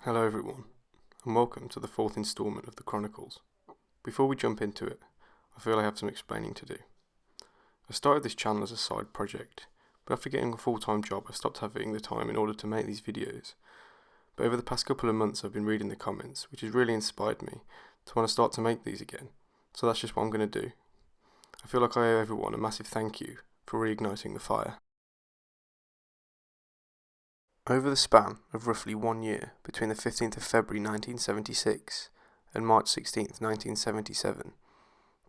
Hello everyone, and welcome to the fourth instalment of the Chronicles. Before we jump into it, I feel I have some explaining to do. I started this channel as a side project, but after getting a full-time job I stopped having the time in order to make these videos. But over the past couple of months I've been reading the comments, which has really inspired me to want to start to make these again, so that's just what I'm going to do. I feel like I owe everyone a massive thank you for reigniting the fire. Over the span of roughly 1 year, between the 15th of February 1976 and March 16th, 1977,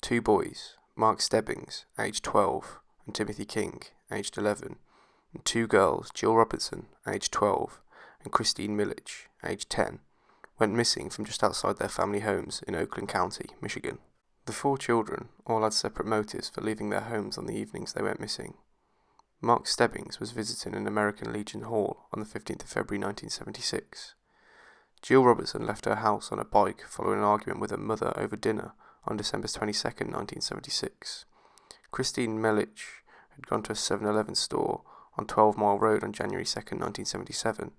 two boys, Mark Stebbings, aged 12, and Timothy King, aged 11, and two girls, Jill Robertson, aged 12, and Christine Milich, aged 10, went missing from just outside their family homes in Oakland County, Michigan. The four children all had separate motives for leaving their homes on the evenings they went missing. Mark Stebbings was visiting an American Legion Hall on the 15th of February 1976. Jill Robertson left her house on a bike following an argument with her mother over dinner on December 22nd, 1976. Christine Milich had gone to a 7-Eleven store on 12 Mile Road on January 2nd, 1977,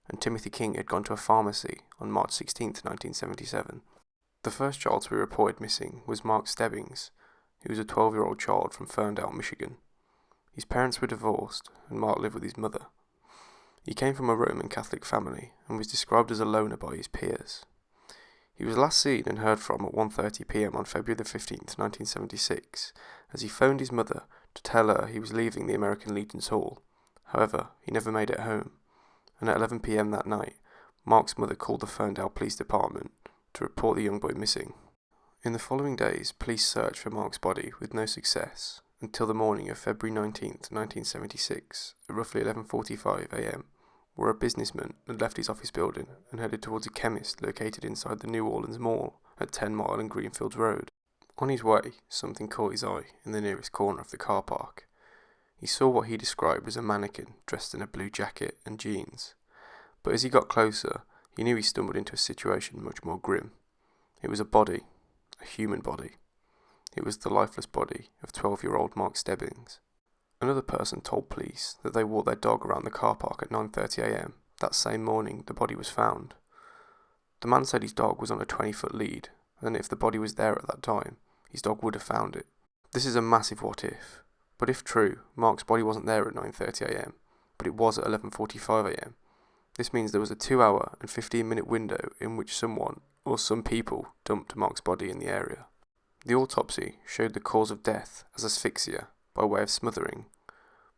and Timothy King had gone to a pharmacy on March 16th, 1977. The first child to be reported missing was Mark Stebbings, who was a 12-year-old child from Ferndale, Michigan. His parents were divorced, and Mark lived with his mother. He came from a Roman Catholic family, and was described as a loner by his peers. He was last seen and heard from at 1:30 p.m. on February the 15th, 1976, as he phoned his mother to tell her he was leaving the American Legion's Hall. However, he never made it home, and at 11 p.m. that night, Mark's mother called the Ferndale Police Department to report the young boy missing. In the following days, police searched for Mark's body with no success, until the morning of February 19th, 1976, at roughly 11:45 a.m., where a businessman had left his office building and headed towards a chemist located inside the New Orleans Mall at 10 Mile and Greenfields Road. On his way, something caught his eye in the nearest corner of the car park. He saw what he described as a mannequin dressed in a blue jacket and jeans, but as he got closer, he knew he stumbled into a situation much more grim. It was a body, a human body. It was the lifeless body of 12-year-old Mark Stebbings. Another person told police that they walked their dog around the car park at 9:30 a.m. that same morning the body was found. The man said his dog was on a 20-foot lead, and if the body was there at that time, his dog would have found it. This is a massive what if, but if true, Mark's body wasn't there at 9:30 a.m, but it was at 11:45 a.m. This means there was a 2-hour and 15-minute window in which someone, or some people, dumped Mark's body in the area. The autopsy showed the cause of death as asphyxia by way of smothering,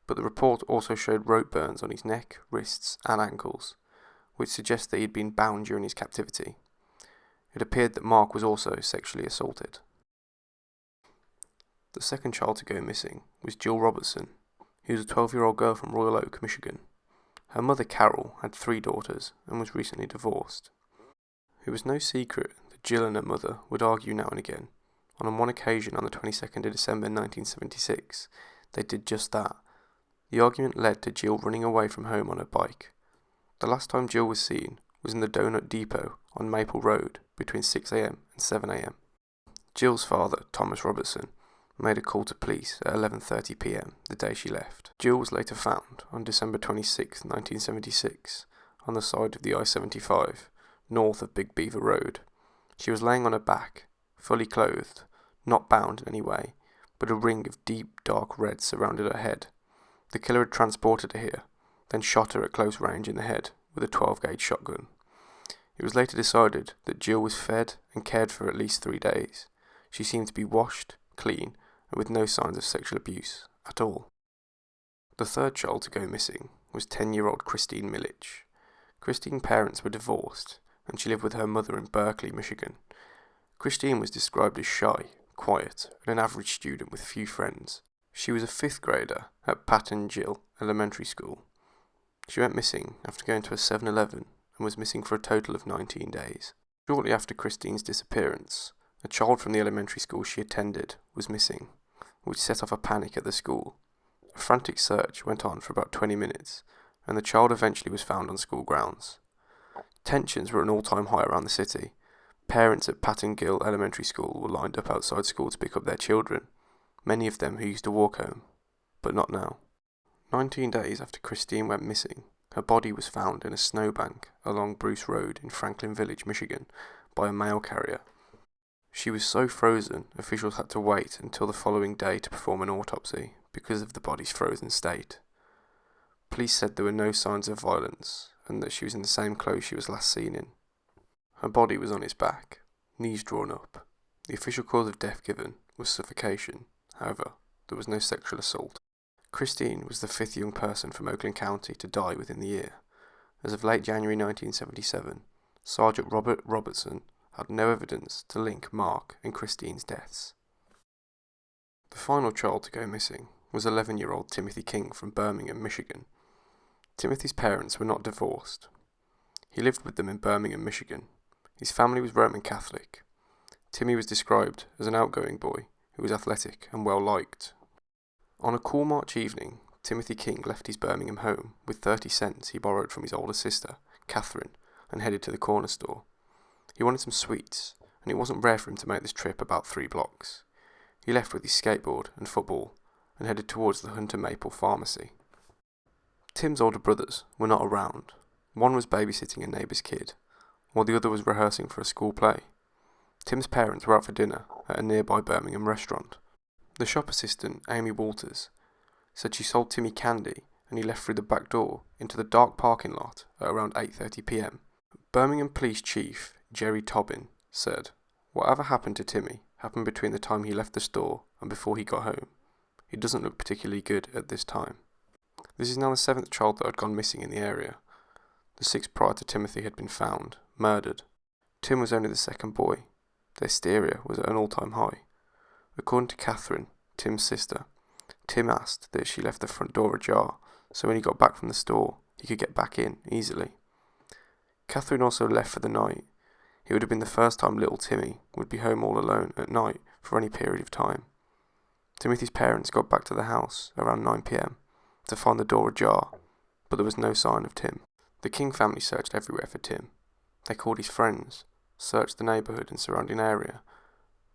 but the report also showed rope burns on his neck, wrists and ankles, which suggests that he had been bound during his captivity. It appeared that Mark was also sexually assaulted. The second child to go missing was Jill Robertson, who was a 12-year-old girl from Royal Oak, Michigan. Her mother Carol had 3 daughters and was recently divorced. It was no secret that Jill and her mother would argue now and again. On one occasion, on the 22nd of December 1976, they did just that. The argument led to Jill running away from home on her bike. The last time Jill was seen was in the Donut Depot on Maple Road between 6 a.m. and 7 a.m. Jill's father, Thomas Robertson, made a call to police at 11:30 p.m. the day she left. Jill was later found on December 26, 1976, on the side of the I-75, north of Big Beaver Road. She was laying on her back, fully clothed, not bound in any way, but a ring of deep dark red surrounded her head. The killer had transported her here, then shot her at close range in the head with a 12-gauge shotgun. It was later decided that Jill was fed and cared for at least 3 days. She seemed to be washed, clean, and with no signs of sexual abuse at all. The third child to go missing was 10-year-old Christine Milich. Christine's parents were divorced, and she lived with her mother in Berkeley, Michigan. Christine was described as shy, quiet, and an average student with few friends. She was a 5th grader at Patton Gill Elementary School. She went missing after going to a 7-Eleven and was missing for a total of 19 days. Shortly after Christine's disappearance, a child from the elementary school she attended was missing, which set off a panic at the school. A frantic search went on for about 20 minutes, and the child eventually was found on school grounds. Tensions were at an all-time high around the city. Parents at Patton Gill Elementary School were lined up outside school to pick up their children, many of them who used to walk home, but not now. 19 days after Christine went missing, Her body was found in a snowbank along Bruce Road in Franklin Village, Michigan, by a mail carrier. She was so frozen, officials had to wait until the following day to perform an autopsy because of the body's frozen state. Police said there were no signs of violence and that she was in the same clothes she was last seen in. Her body was on its back, knees drawn up. The official cause of death given was suffocation. However, there was no sexual assault. Christine was the fifth young person from Oakland County to die within the year. As of late January 1977, Sergeant Robert Robertson had no evidence to link Mark and Christine's deaths. The final child to go missing was 11-year-old Timothy King from Birmingham, Michigan. Timothy's parents were not divorced. He lived with them in Birmingham, Michigan. His family was Roman Catholic. Timmy was described as an outgoing boy who was athletic and well liked. On a cool March evening, Timothy King left his Birmingham home with 30 cents he borrowed from his older sister, Catherine, and headed to the corner store. He wanted some sweets, and it wasn't rare for him to make this trip about 3 blocks. He left with his skateboard and football, and headed towards the Hunter Maple Pharmacy. Tim's older brothers were not around. One was babysitting a neighbour's kid, while the other was rehearsing for a school play. Tim's parents were out for dinner at a nearby Birmingham restaurant. The shop assistant, Amy Walters, said she sold Timmy candy and he left through the back door into the dark parking lot at around 8:30 p.m. Birmingham Police Chief Jerry Tobin said, "Whatever happened to Timmy happened between the time he left the store and before he got home. He doesn't look particularly good at this time." This is now the 7th child that had gone missing in the area. The 6 prior to Timothy had been found, murdered. Tim was only the second boy. The hysteria was at an all-time high. According to Catherine, Tim's sister, Tim asked that she left the front door ajar, so when he got back from the store, he could get back in easily. Catherine also left for the night. It would have been the first time little Timmy would be home all alone at night for any period of time. Timothy's parents got back to the house around 9 p.m. to find the door ajar, but there was no sign of Tim. The King family searched everywhere for Tim. They called his friends, searched the neighbourhood and surrounding area.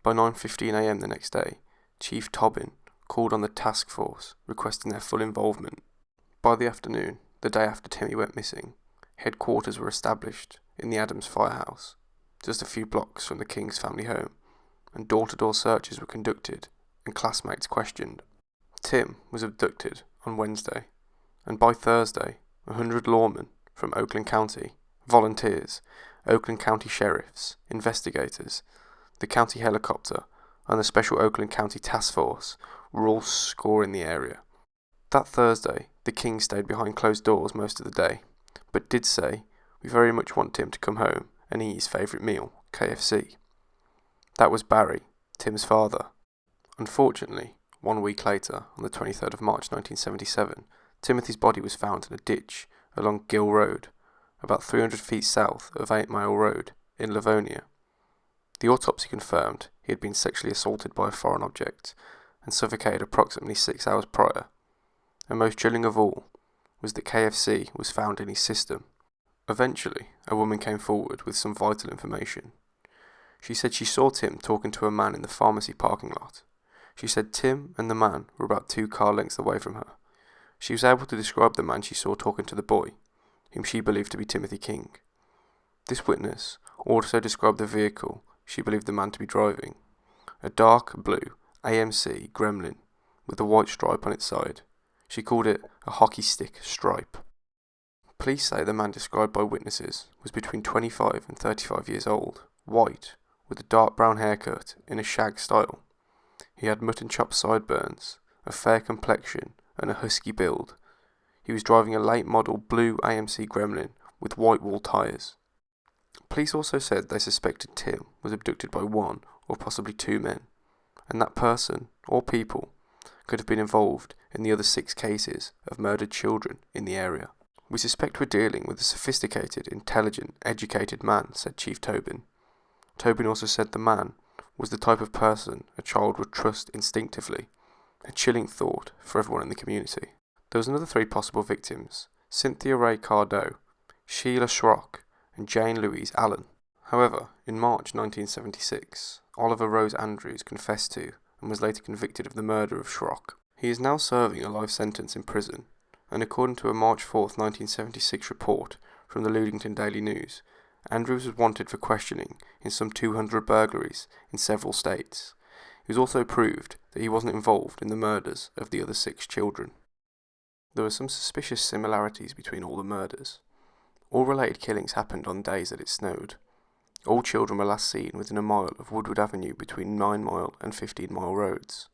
By 9:15 a.m. the next day, Chief Tobin called on the task force requesting their full involvement. By the afternoon, the day after Timmy went missing, headquarters were established in the Adams firehouse, just a few blocks from the King's family home, and door-to-door searches were conducted and classmates questioned. Tim was abducted on Wednesday, and by Thursday, 100 lawmen from Oakland County, volunteers, Oakland County sheriffs, investigators, the county helicopter, and the special Oakland County task force were all scoring the area. That Thursday, the King stayed behind closed doors most of the day, but did say, "We very much want Tim to come home and eat his favourite meal, KFC. That was Barry, Tim's father. Unfortunately, 1 week later, on the 23rd of March 1977, Timothy's body was found in a ditch along Gill Road, about 300 feet south of 8 Mile Road in Livonia. The autopsy confirmed he had been sexually assaulted by a foreign object and suffocated approximately 6 hours prior. And most chilling of all was that KFC was found in his system. Eventually, a woman came forward with some vital information. She said she saw Tim talking to a man in the pharmacy parking lot. She said Tim and the man were about 2 car lengths away from her. She was able to describe the man she saw talking to the boy, whom she believed to be Timothy King. This witness also described the vehicle she believed the man to be driving, a dark blue AMC Gremlin with a white stripe on its side. She called it a hockey stick stripe. Police say the man described by witnesses was between 25 and 35 years old, white, with a dark brown haircut in a shag style. He had mutton chop sideburns, a fair complexion, and a husky build. He was driving a late model blue AMC Gremlin with white wall tyres. Police also said they suspected Tim was abducted by 1 or possibly 2 men, and that person, or people, could have been involved in the other 6 cases of murdered children in the area. "We suspect we're dealing with a sophisticated, intelligent, educated man," said Chief Tobin. Tobin also said the man was the type of person a child would trust instinctively, a chilling thought for everyone in the community. There was another 3 possible victims: Cynthia Ray Cardo, Sheila Schrock, and Jane Louise Allen. However, in March 1976, Oliver Rose Andrews confessed to and was later convicted of the murder of Schrock. He is now serving a life sentence in prison and according to a March 4th, 1976 report from the Ludington Daily News, Andrews was wanted for questioning in some 200 burglaries in several states. It was also proved that he wasn't involved in the murders of the other 6 children. There were some suspicious similarities between all the murders. All related killings happened on days that it snowed. All children were last seen within a mile of Woodward Avenue between 9 Mile and 15 Mile roads,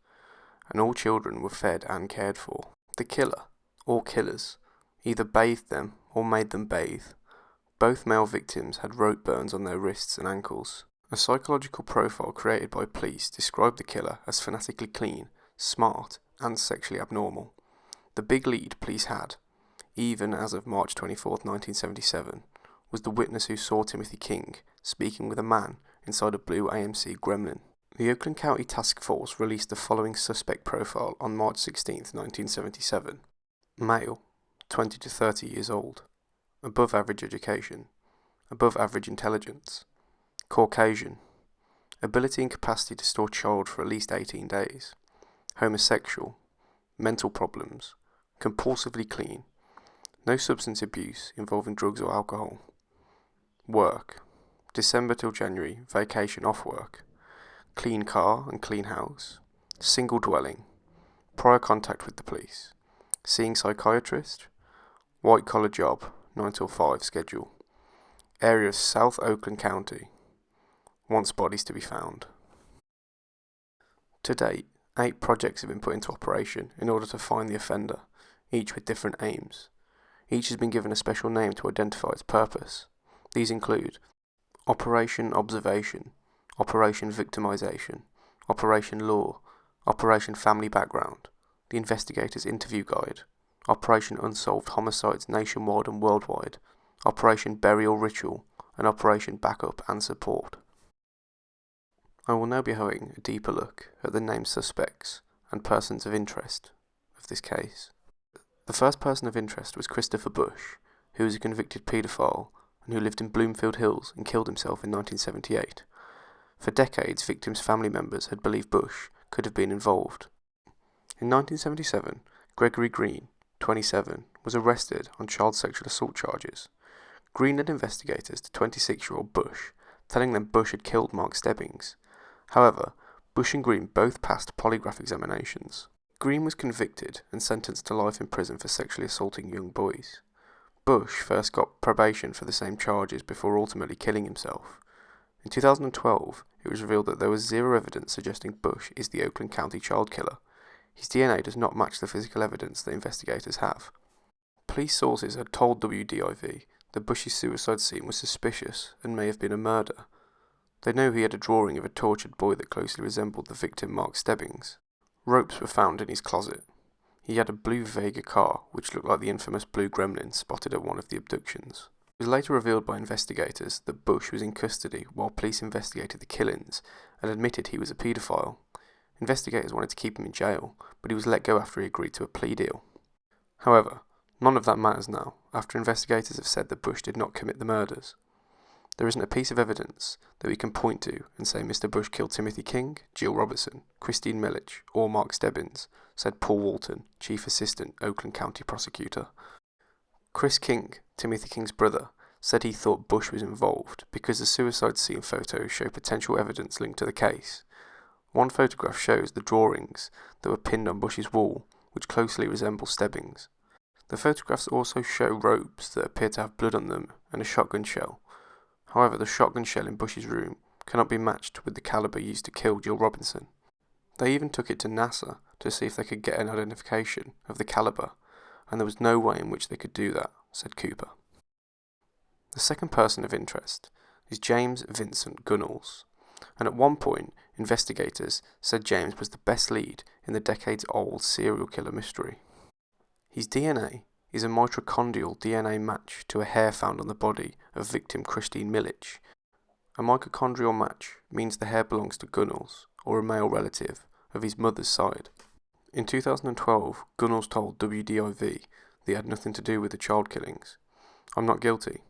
and all children were fed and cared for. The killer, or killers, either bathed them or made them bathe. Both male victims had rope burns on their wrists and ankles. A psychological profile created by police described the killer as fanatically clean, smart, and sexually abnormal. The big lead police had, even as of March 24, 1977, was the witness who saw Timothy King speaking with a man inside a blue AMC Gremlin. The Oakland County Task Force released the following suspect profile on March 16, 1977. Male, 20 to 30 years old. Above average education. Above average intelligence. Caucasian. Ability and capacity to store child for at least 18 days. Homosexual. Mental problems. Compulsively clean. No substance abuse involving drugs or alcohol. Work. December till January, vacation off work. Clean car and clean house. Single dwelling. Prior contact with the police. Seeing psychiatrist. White collar job, 9 till 5 schedule. Area of South Oakland County. Wants bodies to be found. To date, 8 projects have been put into operation in order to find the offender, each with different aims. Each has been given a special name to identify its purpose. These include Operation Observation, Operation Victimization, Operation Law, Operation Family Background, the Investigator's Interview Guide, Operation Unsolved Homicides Nationwide and Worldwide, Operation Burial Ritual, and Operation Backup and Support. I will now be having a deeper look at the named suspects and persons of interest of this case. The first person of interest was Christopher Bush, who was a convicted paedophile and who lived in Bloomfield Hills and killed himself in 1978. For decades, victims' family members had believed Bush could have been involved. In 1977, Gregory Green, 27, was arrested on child sexual assault charges. Green led investigators to 26-year-old Bush, telling them Bush had killed Mark Stebbings. However, Bush and Green both passed polygraph examinations. Green was convicted and sentenced to life in prison for sexually assaulting young boys. Bush first got probation for the same charges before ultimately killing himself. In 2012, it was revealed that there was zero evidence suggesting Bush is the Oakland County Child Killer. His DNA does not match the physical evidence that investigators have. Police sources had told WDIV that Bush's suicide scene was suspicious and may have been a murder. They know he had a drawing of a tortured boy that closely resembled the victim Mark Stebbings. Ropes were found in his closet. He had a blue Vega car, which looked like the infamous blue gremlin spotted at one of the abductions. It was later revealed by investigators that Bush was in custody while police investigated the killings and admitted he was a paedophile. Investigators wanted to keep him in jail, but he was let go after he agreed to a plea deal. However, none of that matters now, after investigators have said that Bush did not commit the murders. There isn't a piece of evidence that we can point to and say Mr. Bush killed Timothy King, Jill Robertson, Christine Milich, or Mark Stebbins, said Paul Walton, Chief Assistant Oakland County Prosecutor. Chris King, Timothy King's brother, said he thought Bush was involved because the suicide scene photos show potential evidence linked to the case. One photograph shows the drawings that were pinned on Bush's wall, which closely resemble Stebbings. The photographs also show ropes that appear to have blood on them and a shotgun shell. However, the shotgun shell in Bush's room cannot be matched with the caliber used to kill Jill Robinson. They even took it to NASA to see if they could get an identification of the caliber, and there was no way in which they could do that, said Cooper. The second person of interest is James Vincent Gunnels, and at one point, investigators said James was the best lead in the decades-old serial killer mystery. His DNA is a mitochondrial DNA match to a hair found on the body of victim Christine Milich. A mitochondrial match means the hair belongs to Gunnels, or a male relative, of his mother's side. In 2012, Gunnels told WDIV that he had nothing to do with the child killings. I'm not guilty.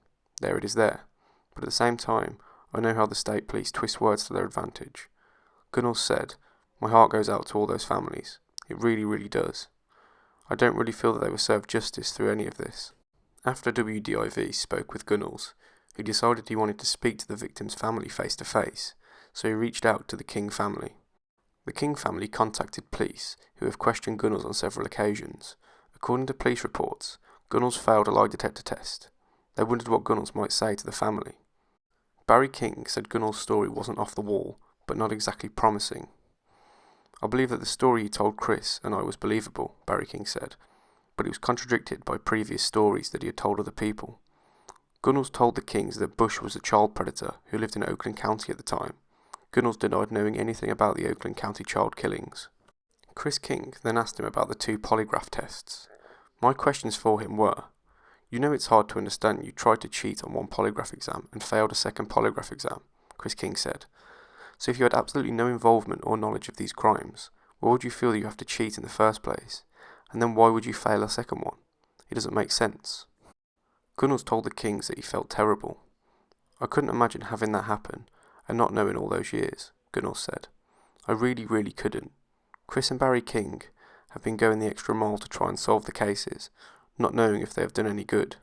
There it is there. But at the same time, I know how the state police twist words to their advantage. Gunnels said, "My heart goes out to all those families. It really, really does. I don't really feel that they were served justice through any of this. After WDIV spoke with Gunnels, he decided he wanted to speak to the victim's family face to face, so he reached out to the King family. The King family contacted police, who have questioned Gunnels on several occasions. According to police reports, Gunnels failed a lie detector test. They wondered what Gunnels might say to the family. Barry King said Gunnels' story wasn't off the wall, but not exactly promising. I believe that the story he told Chris and I was believable, Barry King said, but it was contradicted by previous stories that he had told other people. Gunnels told the Kings that Bush was a child predator who lived in Oakland County at the time. Gunnels denied knowing anything about the Oakland County child killings. Chris King then asked him about the 2 polygraph tests. My questions for him were, you know it's hard to understand you tried to cheat on one polygraph exam and failed a second polygraph exam, Chris King said. So if you had absolutely no involvement or knowledge of these crimes, why would you feel that you have to cheat in the first place? And then why would you fail a second one? It doesn't make sense. Gunnels told the Kings that he felt terrible. I couldn't imagine having that happen and not knowing all those years, Gunnels said. I really couldn't. Chris and Barry King have been going the extra mile to try and solve the cases, not knowing if they have done any good.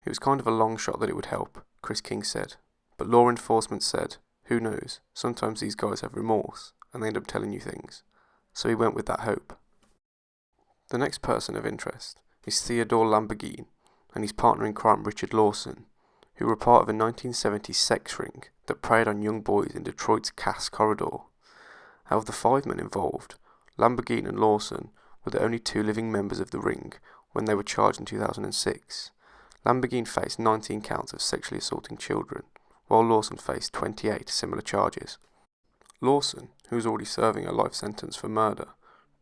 It was kind of a long shot that it would help, Chris King said. But law enforcement said, who knows, sometimes these guys have remorse and they end up telling you things. So he went with that hope. The next person of interest is Theodore Lamborghini and his partner in crime Richard Lawson, who were part of a 1970s sex ring that preyed on young boys in Detroit's Cass Corridor. Out of the 5 men involved, Lamborghini and Lawson were the only 2 living members of the ring when they were charged in 2006. Lamborghini faced 19 counts of sexually assaulting children, while Lawson faced 28 similar charges. Lawson, who was already serving a life sentence for murder,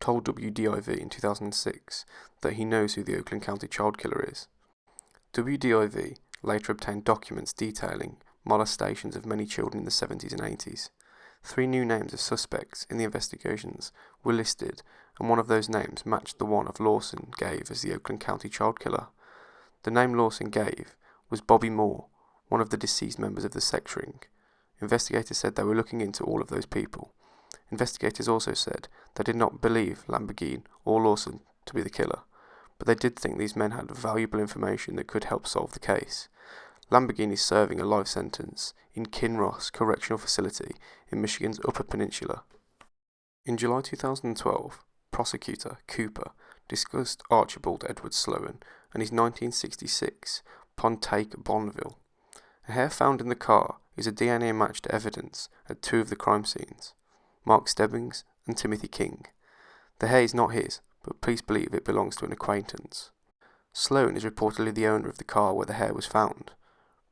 told WDIV in 2006 that he knows who the Oakland County Child Killer is. WDIV later obtained documents detailing molestations of many children in the 70s and 80s. 3 new names of suspects in the investigations were listed, and one of those names matched the one of Lawson gave as the Oakland County Child Killer. The name Lawson gave was Bobby Moore, one of the deceased members of the sex ring. Investigators said they were looking into all of those people. Investigators also said they did not believe Lamborghini or Lawson to be the killer, but they did think these men had valuable information that could help solve the case. Lamborghini is serving a life sentence in Kinross Correctional Facility in Michigan's Upper Peninsula. In July 2012, prosecutor Cooper discussed Archibald Edward Sloan and his 1966 Pontiac Bonneville. A hair found in the car is a DNA match to evidence at 2 of the crime scenes, Mark Stebbings and Timothy King. The hair is not his, but police believe it belongs to an acquaintance. Sloan is reportedly the owner of the car where the hair was found.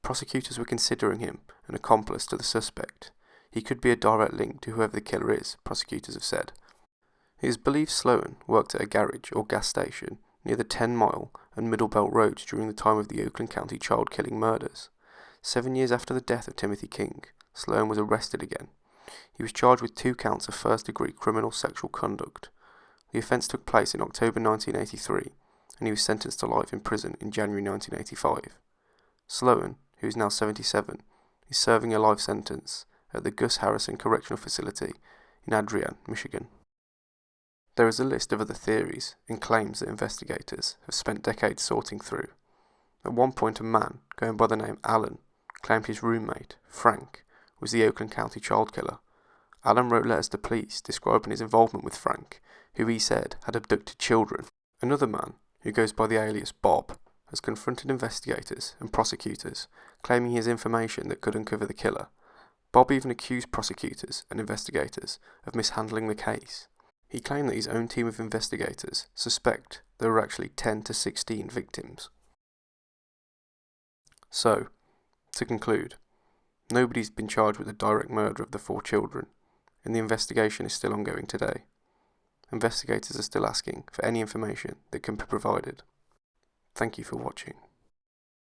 Prosecutors were considering him an accomplice to the suspect. He could be a direct link to whoever the killer is, prosecutors have said. It is believed Sloan worked at a garage or gas station near the 10 Mile and Middle Belt roads during the time of the Oakland County child killing murders. 7 years after the death of Timothy King, Sloan was arrested again. He was charged with 2 counts of first-degree criminal sexual conduct. The offence took place in October 1983, and he was sentenced to life in prison in January 1985. Sloan, who is now 77, is serving a life sentence at the Gus Harrison Correctional Facility in Adrian, Michigan. There is a list of other theories and claims that investigators have spent decades sorting through. At one point, a man going by the name Alan claimed his roommate, Frank, was the Oakland County child killer. Alan wrote letters to police describing his involvement with Frank, who he said had abducted children. Another man, who goes by the alias Bob, has confronted investigators and prosecutors, claiming he has information that could uncover the killer. Bob even accused prosecutors and investigators of mishandling the case. He claimed that his own team of investigators suspect there were actually 10 to 16 victims. So, to conclude, nobody's been charged with the direct murder of the 4 children, and the investigation is still ongoing today. Investigators are still asking for any information that can be provided. Thank you for watching.